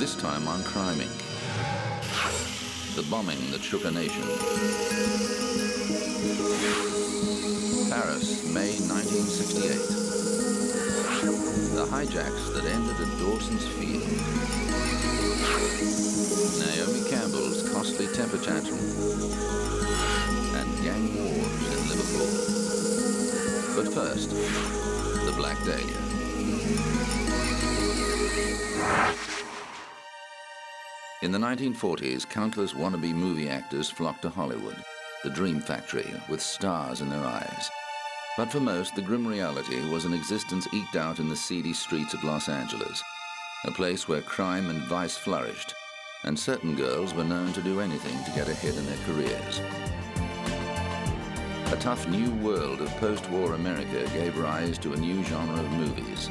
This time on Crime Inc. The bombing that shook a nation. Paris, May 1968. The hijacks that ended at Dawson's Field. Naomi Campbell's costly temper tantrum. And gang wars in Liverpool. But first, the Black Dahlia. In the 1940s, countless wannabe movie actors flocked to Hollywood, the dream factory with stars in their eyes. But for most, the grim reality was an existence eked out in the seedy streets of Los Angeles, a place where crime and vice flourished, and certain girls were known to do anything to get ahead in their careers. A tough new world of post-war America gave rise to a new genre of movies,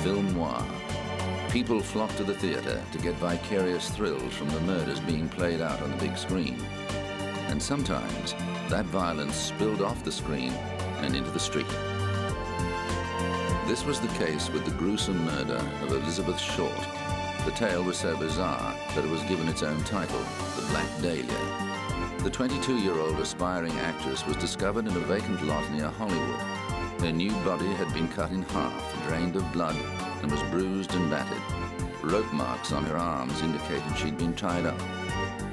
film noir. People flocked to the theater to get vicarious thrills from the murders being played out on the big screen. And sometimes, that violence spilled off the screen and into the street. This was the case with the gruesome murder of Elizabeth Short. The tale was so bizarre that it was given its own title, The Black Dahlia. The 22-year-old aspiring actress was discovered in a vacant lot near Hollywood. Her new body had been cut in half, drained of blood, and was bruised and battered. Rope marks on her arms indicated she'd been tied up.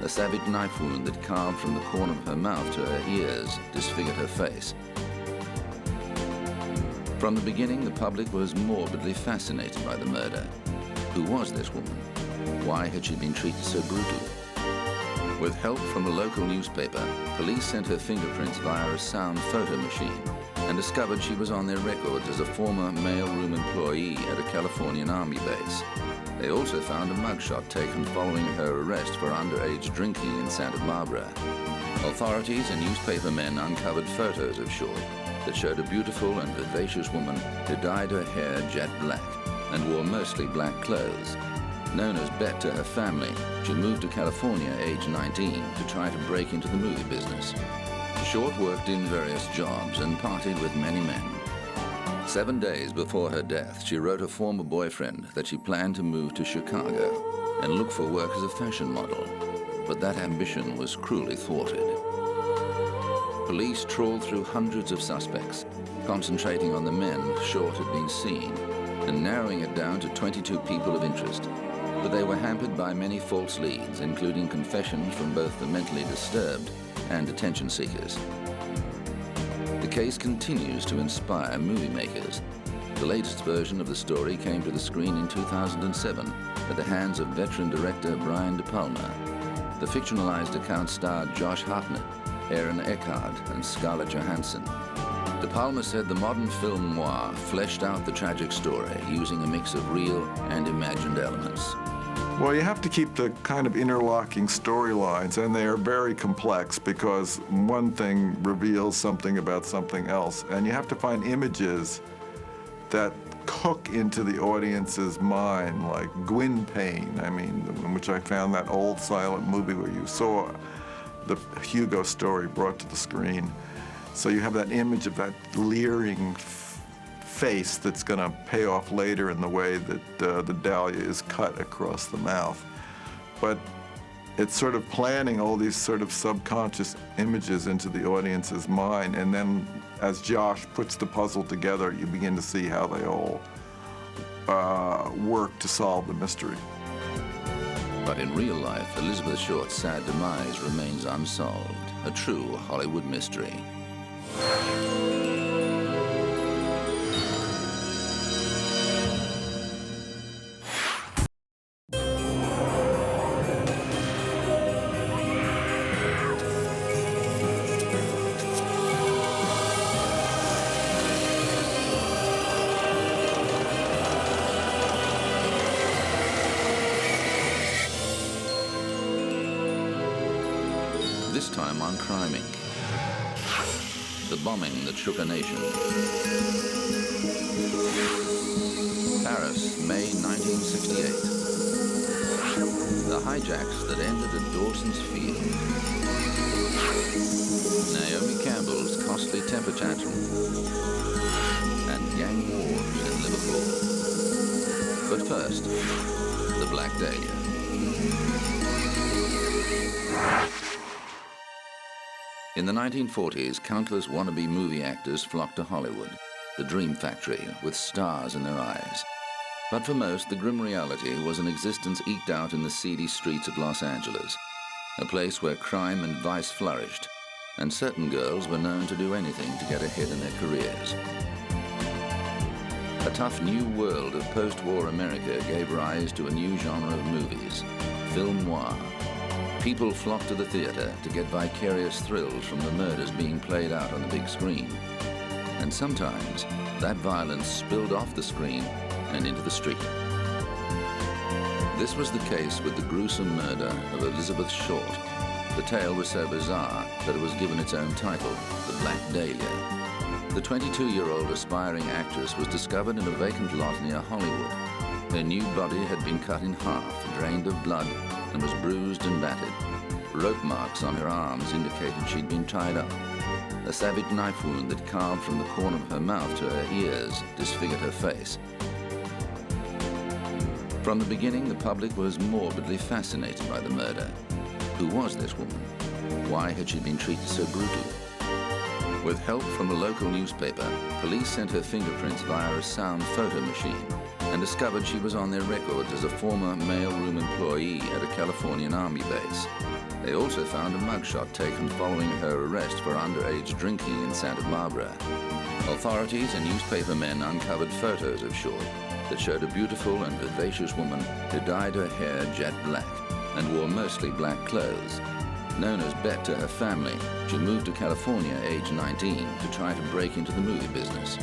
A savage knife wound that carved from the corner of her mouth to her ears disfigured her face. From the beginning, the public was morbidly fascinated by the murder. Who was this woman? Why had she been treated so brutally? With help from a local newspaper, police sent her fingerprints via a sound photo machine and discovered she was on their records as a former mailroom employee at a Californian Army base. They also found a mugshot taken following her arrest for underage drinking in Santa Barbara. Authorities and newspaper men uncovered photos of Short that showed a beautiful and vivacious woman who dyed her hair jet black and wore mostly black clothes. Known as Bet to her family, she moved to California aged 19 to try to break into the movie business. Short worked in various jobs and partied with many men. 7 days before her death, she wrote a former boyfriend that she planned to move to Chicago and look for work as a fashion model. But that ambition was cruelly thwarted. Police trawled through hundreds of suspects, concentrating on the men Short had been seeing and narrowing it down to 22 people of interest. But they were hampered by many false leads, including confessions from both the mentally disturbed and attention seekers. The case continues to inspire movie makers. The latest version of the story came to the screen in 2007 at the hands of veteran director Brian De Palma. The fictionalized account starred Josh Hartnett, Aaron Eckhart, and Scarlett Johansson. De Palma said the modern film noir fleshed out the tragic story using a mix of real and imagined elements. Well, you have to keep the kind of interlocking storylines, and they are very complex because one thing reveals something about something else, and you have to find images that hook into the audience's mind, like Gwyn Payne, in which I found that old silent movie where you saw the Hugo story brought to the screen. So you have that image of that leering face that's going to pay off later in the way that the dahlia is cut across the mouth. But it's sort of planting all these sort of subconscious images into the audience's mind, and then as Josh puts the puzzle together, you begin to see how they all work to solve the mystery. But in real life, Elizabeth Short's sad demise remains unsolved, a true Hollywood mystery. This time on Crime Inc. The bombing that shook a nation. Paris, May 1968. The hijacks that ended at Dawson's Field. Naomi Campbell's costly temper tantrum. And gang wars in Liverpool. But first, the Black Dahlia. In the 1940s, countless wannabe movie actors flocked to Hollywood, the dream factory with stars in their eyes. But for most, the grim reality was an existence eked out in the seedy streets of Los Angeles, a place where crime and vice flourished, and certain girls were known to do anything to get ahead in their careers. A tough new world of post-war America gave rise to a new genre of movies, film noir. People flocked to the theater to get vicarious thrills from the murders being played out on the big screen. And sometimes that violence spilled off the screen and into the street. This was the case with the gruesome murder of Elizabeth Short. The tale was so bizarre that it was given its own title, The Black Dahlia. The 22-year-old aspiring actress was discovered in a vacant lot near Hollywood. Her new body had been cut in half, drained of blood, and was bruised and battered. Rope marks on her arms indicated she'd been tied up. A savage knife wound that carved from the corner of her mouth to her ears disfigured her face. From the beginning, the public was morbidly fascinated by the murder. Who was this woman? Why had she been treated so brutally? With help from a local newspaper, police sent her fingerprints via a sound photo machine and discovered she was on their records as a former mailroom employee at a Californian Army base. They also found a mugshot taken following her arrest for underage drinking in Santa Barbara. Authorities and newspaper men uncovered photos of Short that showed a beautiful and vivacious woman who dyed her hair jet black and wore mostly black clothes. Known as Bet to her family, she moved to California age 19 to try to break into the movie business.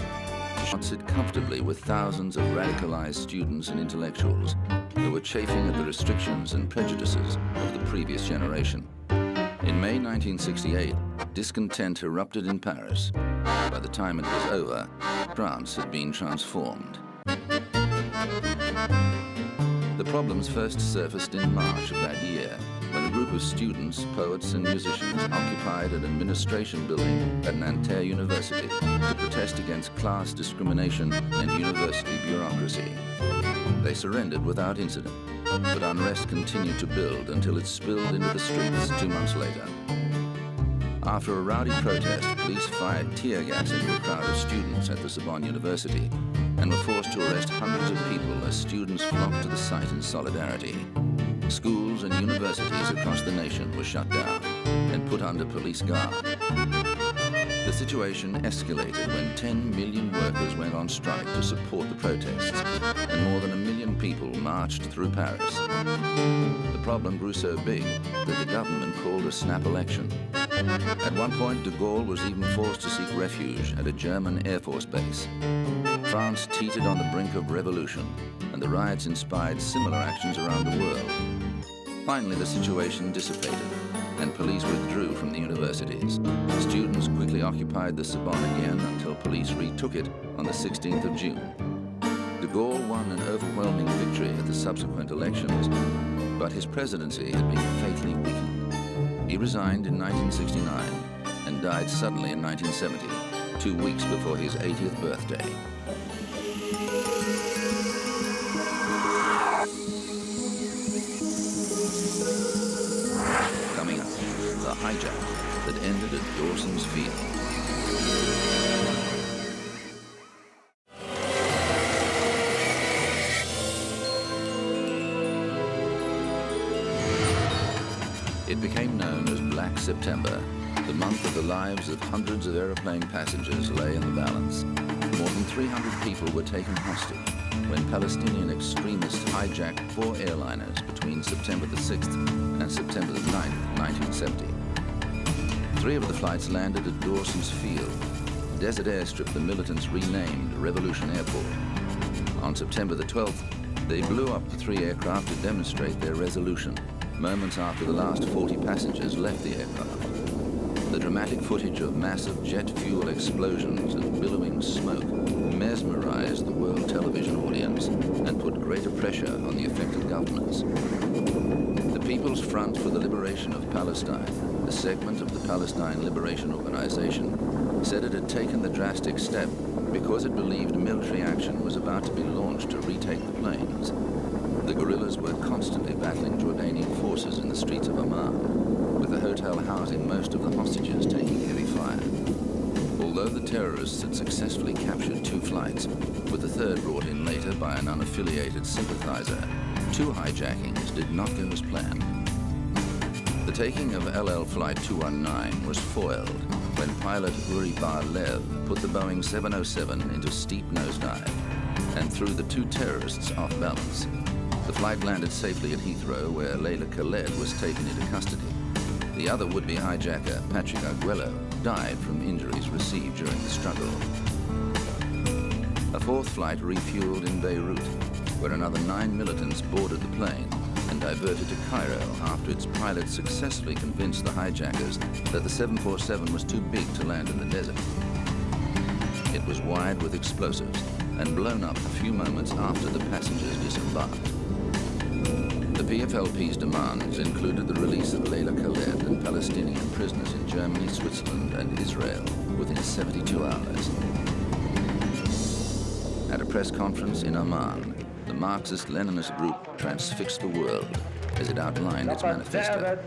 She would sit comfortably with thousands of radicalized students and intellectuals who were chafing at the restrictions and prejudices of the previous generation. In May 1968, discontent erupted in Paris. By the time it was over, France had been transformed. The problems first surfaced in March of that year, when a group of students, poets and musicians occupied an administration building at Nanterre University to protest against class discrimination and university bureaucracy. They surrendered without incident, but unrest continued to build until it spilled into the streets 2 months later. After a rowdy protest, police fired tear gas into a crowd of students at the Sorbonne University and were forced to arrest hundreds of people as students flocked to the site in solidarity. Schools and universities across the nation were shut down and put under police guard. The situation escalated when 10 million workers went on strike to support the protests, and more than 1 million people marched through Paris. The problem grew so big that the government called a snap election. At one point, de Gaulle was even forced to seek refuge at a German Air Force base. France teetered on the brink of revolution, and the riots inspired similar actions around the world. Finally, the situation dissipated, and police withdrew from the universities. Students quickly occupied the Sorbonne again until police retook it on the 16th of June. De Gaulle won an overwhelming victory at the subsequent elections, but his presidency had been fatally weakened. He resigned in 1969 and died suddenly in 1970, 2 weeks before his 80th birthday. Coming up, the hijack that ended at Dawson's Field. It became known as Black September. The month of the lives of hundreds of aeroplane passengers lay in the balance. More than 300 people were taken hostage when Palestinian extremists hijacked 4 airliners between September the 6th and September the 9th, 1970. 3 of the flights landed at Dawson's Field, a desert airstrip the militants renamed Revolution Airport. On September the 12th, they blew up the 3 aircraft to demonstrate their resolution, moments after the last 40 passengers left the aircraft. The dramatic footage of massive jet fuel explosions and billowing smoke mesmerized the world television audience and put greater pressure on the affected governments. The People's Front for the Liberation of Palestine, a segment of the Palestine Liberation Organization, said it had taken the drastic step Because it believed military action was about to be launched to retake the plains, the guerrillas were constantly battling Jordanian forces in the streets of Amman, with the hotel housing most of the hostages taking heavy fire. Although the terrorists had successfully captured 2 flights, with the third brought in later by an unaffiliated sympathizer, 2 hijackings did not go as planned. The taking of LL Flight 219 was foiled when pilot Uri Bar-Lev put the Boeing 707 into steep nosedive and threw the 2 terrorists off balance. The flight landed safely at Heathrow, where Leila Khaled was taken into custody. The other would-be hijacker, Patrick Arguello, died from injuries received during the struggle. A 4th flight refueled in Beirut, where another 9 militants boarded the plane and diverted to Cairo after its pilot successfully convinced the hijackers that the 747 was too big to land in the desert. It was wired with explosives and blown up a few moments after the passengers disembarked. The PFLP's demands included the release of Leila Khaled and Palestinian prisoners in Germany, Switzerland, and Israel within 72 hours. At a press conference in Amman, the Marxist-Leninist group transfixed the world as it outlined its manifesto.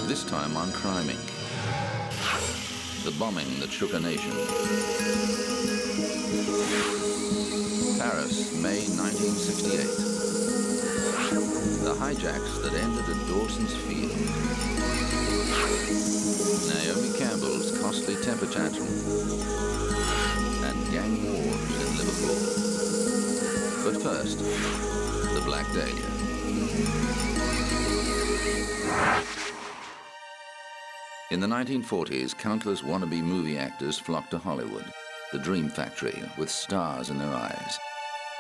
This time on Crime Inc. The bombing that shook a nation. Paris, May 1968. The hijacks that ended at Dawson's Field. Naomi Campbell's costly temper tantrum. And gang wars in Liverpool. But first, the Black Dahlia. In the 1940s, countless wannabe movie actors flocked to Hollywood, the dream factory with stars in their eyes.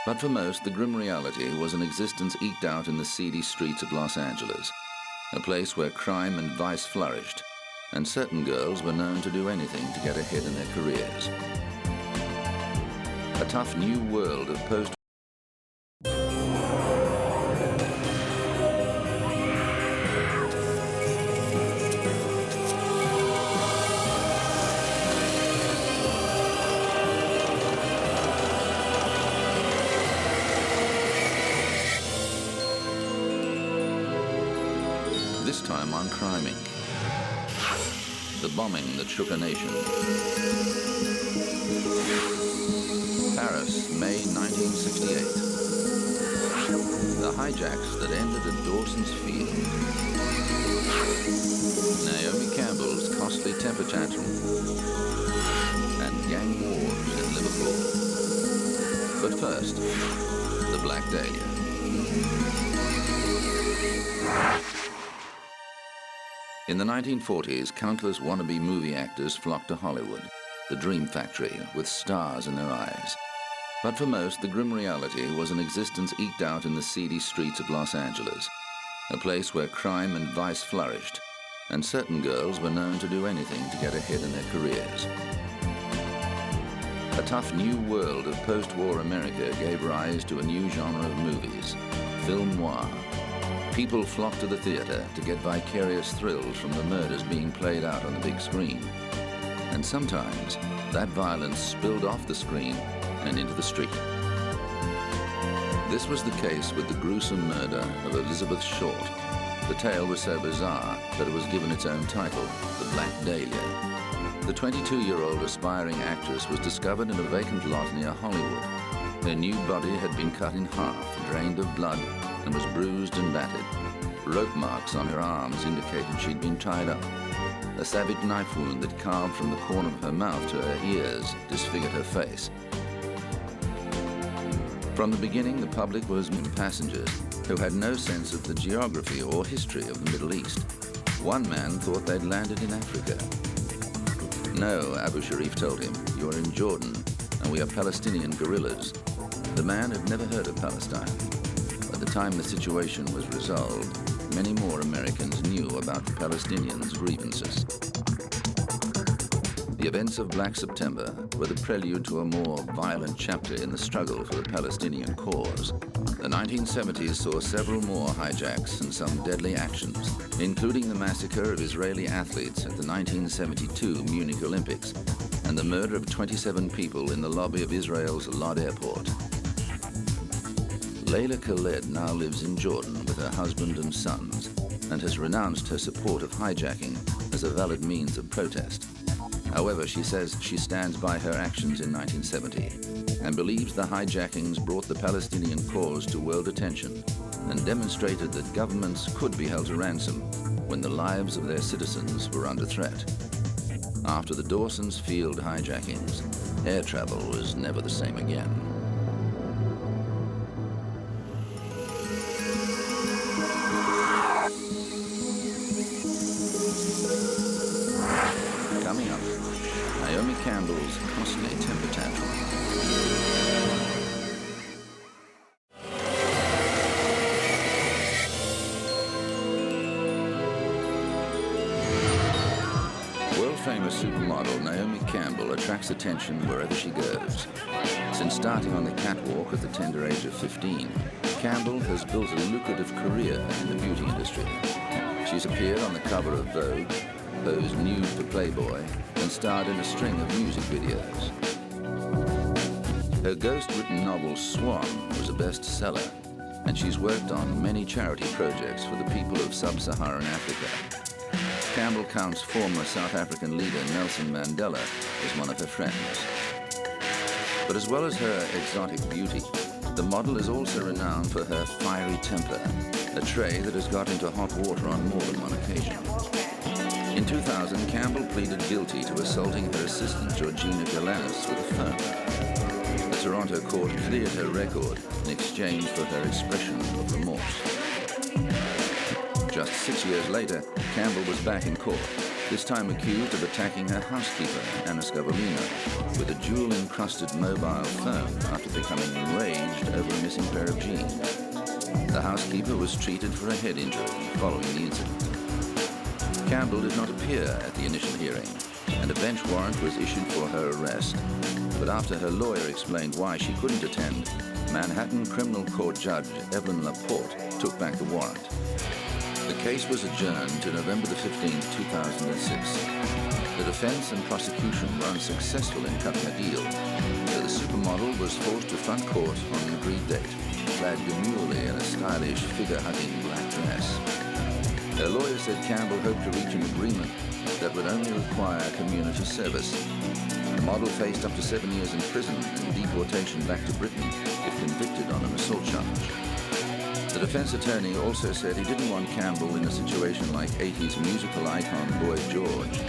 But for most, the grim reality was an existence eked out in the seedy streets of Los Angeles, a place where crime and vice flourished, and certain girls were known to do anything to get ahead in their careers. A tough new world of post This time on Crime Inc. The bombing that shook a nation. Paris, May 1968. The hijacks that ended at Dawson's Field. Naomi Campbell's costly temper tantrum. And gang wars in Liverpool. But first, the Black Dahlia. In the 1940s, countless wannabe movie actors flocked to Hollywood, the dream factory with stars in their eyes. But for most, the grim reality was an existence eked out in the seedy streets of Los Angeles, a place where crime and vice flourished, and certain girls were known to do anything to get ahead in their careers. A tough new world of post-war America gave rise to a new genre of movies, film noir. People flocked to the theater to get vicarious thrills from the murders being played out on the big screen. And sometimes, that violence spilled off the screen and into the street. This was the case with the gruesome murder of Elizabeth Short. The tale was so bizarre that it was given its own title, The Black Dahlia. The 22-year-old aspiring actress was discovered in a vacant lot near Hollywood. Her nude body had been cut in half, drained of blood, and was bruised and battered. Rope marks on her arms indicated she'd been tied up. A savage knife wound that carved from the corner of her mouth to her ears disfigured her face. From the beginning, the public was passengers who had no sense of the geography or history of the Middle East. One man thought they'd landed in Africa. No, Abu Sharif told him, you're in Jordan, and we are Palestinian guerrillas. The man had never heard of Palestine. By the time the situation was resolved, many more Americans knew about the Palestinians' grievances. The events of Black September were the prelude to a more violent chapter in the struggle for the Palestinian cause. The 1970s saw several more hijacks and some deadly actions, including the massacre of Israeli athletes at the 1972 Munich Olympics and the murder of 27 people in the lobby of Israel's Lod Airport. Layla Khaled now lives in Jordan with her husband and sons and has renounced her support of hijacking as a valid means of protest. However, she says she stands by her actions in 1970 and believes the hijackings brought the Palestinian cause to world attention and demonstrated that governments could be held to ransom when the lives of their citizens were under threat. After the Dawson's Field hijackings, air travel was never the same again. Coming up, Naomi Campbell's costly temper tantrum. World-famous supermodel Naomi Campbell attracts attention wherever she goes. Since starting on the catwalk at the tender age of 15, Campbell has built a lucrative career in the beauty industry. She's appeared on the cover of Vogue, posed nude for Playboy, and starred in a string of music videos. Her ghost-written novel Swan was a bestseller, and she's worked on many charity projects for the people of sub-Saharan Africa. Campbell counts former South African leader Nelson Mandela as one of her friends. But as well as her exotic beauty, the model is also renowned for her fiery temper, a trait that has got into hot water on more than one occasion. In 2000, Campbell pleaded guilty to assaulting her assistant Georgina Galanis with a phone. The Toronto court cleared her record in exchange for her expression of remorse. Just 6 years later, Campbell was back in court, this time accused of attacking her housekeeper, Anna Scavolino, with a jewel-encrusted mobile phone after becoming enraged over a missing pair of jeans. The housekeeper was treated for a head injury following the incident. Campbell did not appear at the initial hearing, and a bench warrant was issued for her arrest. But after her lawyer explained why she couldn't attend, Manhattan Criminal Court Judge Evelyn Laporte took back the warrant. The case was adjourned to November the 15th, 2006. The defense and prosecution were unsuccessful in cutting a deal, so the supermodel was forced to front court on an agreed date, clad demurely in a stylish, figure-hugging black dress. Her lawyer said Campbell hoped to reach an agreement that would only require community service. The model faced up to 7 years in prison and deportation back to Britain if convicted on an assault charge. The defense attorney also said he didn't want Campbell in a situation like 80s musical icon Boy George.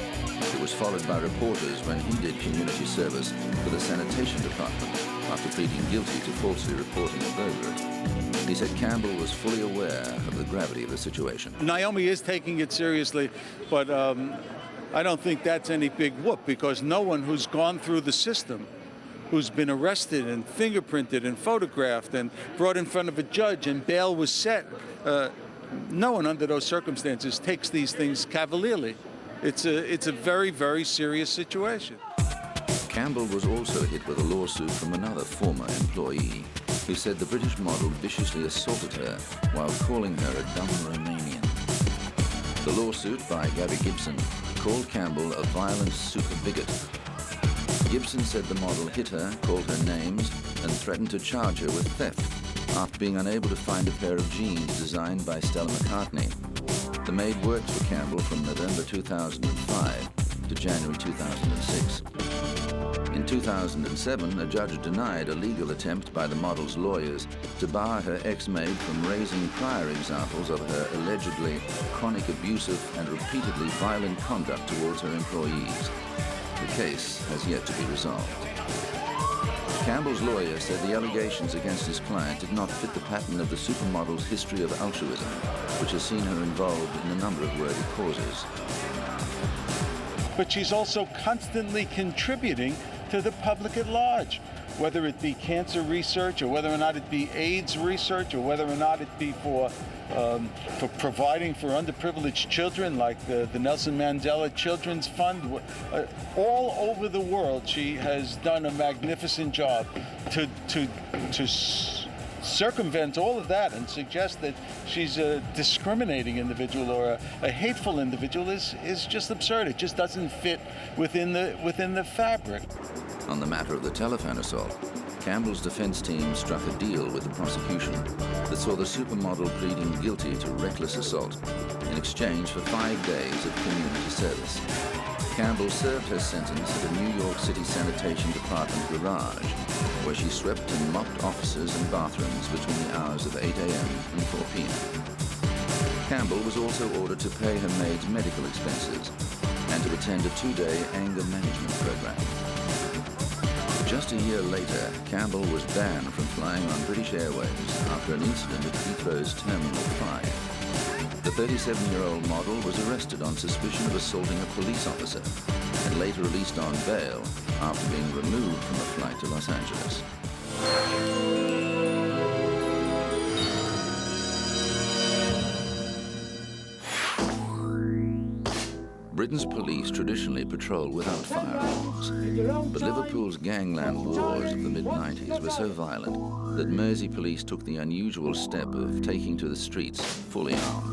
It was followed by reporters when he did community service for the sanitation department after pleading guilty to falsely reporting a burglary. He said Campbell was fully aware of the gravity of the situation. Naomi is taking it seriously, but I don't think that's any big whoop, because no one who's gone through the system, who's been arrested and fingerprinted and photographed and brought in front of a judge and bail was set, no one under those circumstances takes these things cavalierly. It's a very, very serious situation. Campbell was also hit with a lawsuit from another former employee who said the British model viciously assaulted her while calling her a dumb Romanian. The lawsuit by Gabby Gibson called Campbell a violent super bigot. Gibson said the model hit her, called her names, and threatened to charge her with theft after being unable to find a pair of jeans designed by Stella McCartney. The maid worked for Campbell from November 2005 to January 2006. In 2007, a judge denied a legal attempt by the model's lawyers to bar her ex-maid from raising prior examples of her allegedly chronic abusive and repeatedly violent conduct towards her employees. The case has yet to be resolved. Campbell's lawyer said the allegations against his client did not fit the pattern of the supermodel's history of altruism, which has seen her involved in a number of worthy causes. But she's also constantly contributing to the public at large. whether it be cancer research or whether or not it be AIDS research or whether or not it be for providing for underprivileged children, like the Nelson Mandela Children's Fund. All over the world, she has done a magnificent job to circumvent all of that and suggest that she's a discriminating individual or a hateful individual is just absurd. It just doesn't fit within the fabric. On the matter of the telephone assault, Campbell's defense team struck a deal with the prosecution that saw the supermodel pleading guilty to reckless assault in exchange for 5 days of community service. Campbell served her sentence at a New York City Sanitation Department garage, where she swept and mopped offices and bathrooms between the hours of 8 a.m. and 4 p.m. Campbell was also ordered to pay her maid's medical expenses and to attend a 2-day anger management program. Just a year later, Campbell was banned from flying on British Airways after an incident at Heathrow's Terminal 5. The 37-year-old model was arrested on suspicion of assaulting a police officer and later released on bail after being removed from a flight to Los Angeles. Britain's police traditionally patrol without firearms, but Liverpool's gangland wars of the mid-90s were so violent that Mersey police took the unusual step of taking to the streets fully armed.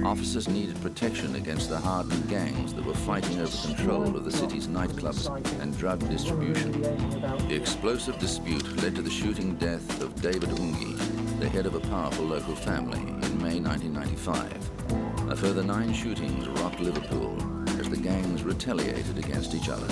Officers needed protection against the hardened gangs that were fighting over control of the city's nightclubs and drug distribution. The explosive dispute led to the shooting death of David Ungi, the head of a powerful local family, in May 1995. A further 9 shootings rocked Liverpool as the gangs retaliated against each other.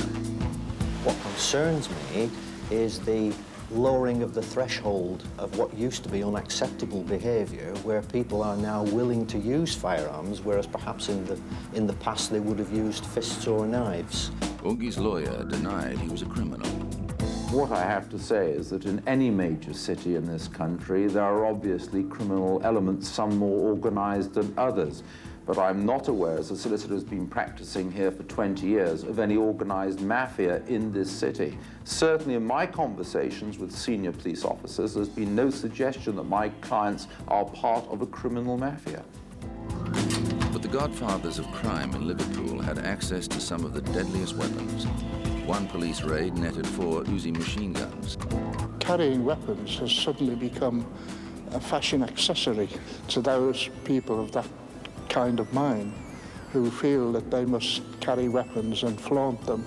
What concerns me is the lowering of the threshold of what used to be unacceptable behaviour, where people are now willing to use firearms, whereas perhaps in the past they would have used fists or knives. Ungi's lawyer denied he was a criminal. What I have to say is that in any major city in this country, there are obviously criminal elements, some more organised than others. But I'm not aware, as a solicitor who's been practicing here for 20 years, of any organised mafia in this city. Certainly in my conversations with senior police officers, there's been no suggestion that my clients are part of a criminal mafia. But the godfathers of crime in Liverpool had access to some of the deadliest weapons. One police raid netted 4 Uzi machine guns. Carrying weapons has suddenly become a fashion accessory to those people of that kind of mind who feel that they must carry weapons and flaunt them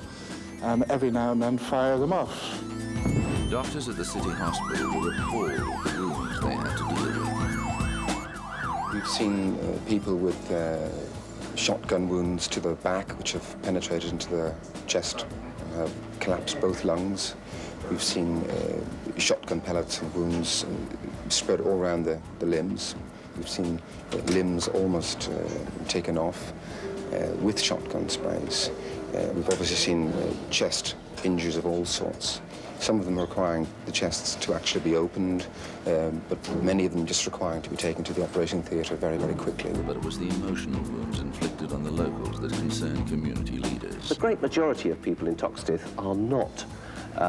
and every now and then fire them off. Doctors at the city hospital were appalled at the wounds they had to deal with. We've seen people with shotgun wounds to the back which have penetrated into the chest and have collapsed both lungs. We've seen shotgun pellets and wounds spread all around the limbs. We've seen limbs almost taken off with shotgun sprays. We've obviously seen chest injuries of all sorts. Some of them requiring the chests to actually be opened, but many of them just requiring to be taken to the operating theatre very, very quickly. But it was the emotional wounds inflicted on the locals that concerned community leaders. The great majority of people in Toxteth are not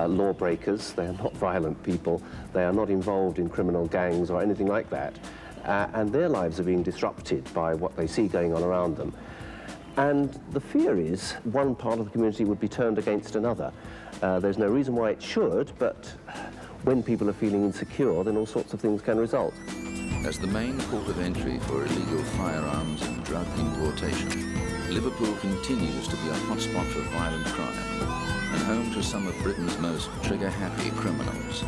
lawbreakers, they are not violent people, they are not involved in criminal gangs or anything like that. And their lives are being disrupted by what they see going on around them. And the fear is one part of the community would be turned against another. There's no reason why it should, but when people are feeling insecure, then all sorts of things can result. As the main port of entry for illegal firearms and drug importation, Liverpool continues to be a hotspot for violent crime and home to some of Britain's most trigger-happy criminals.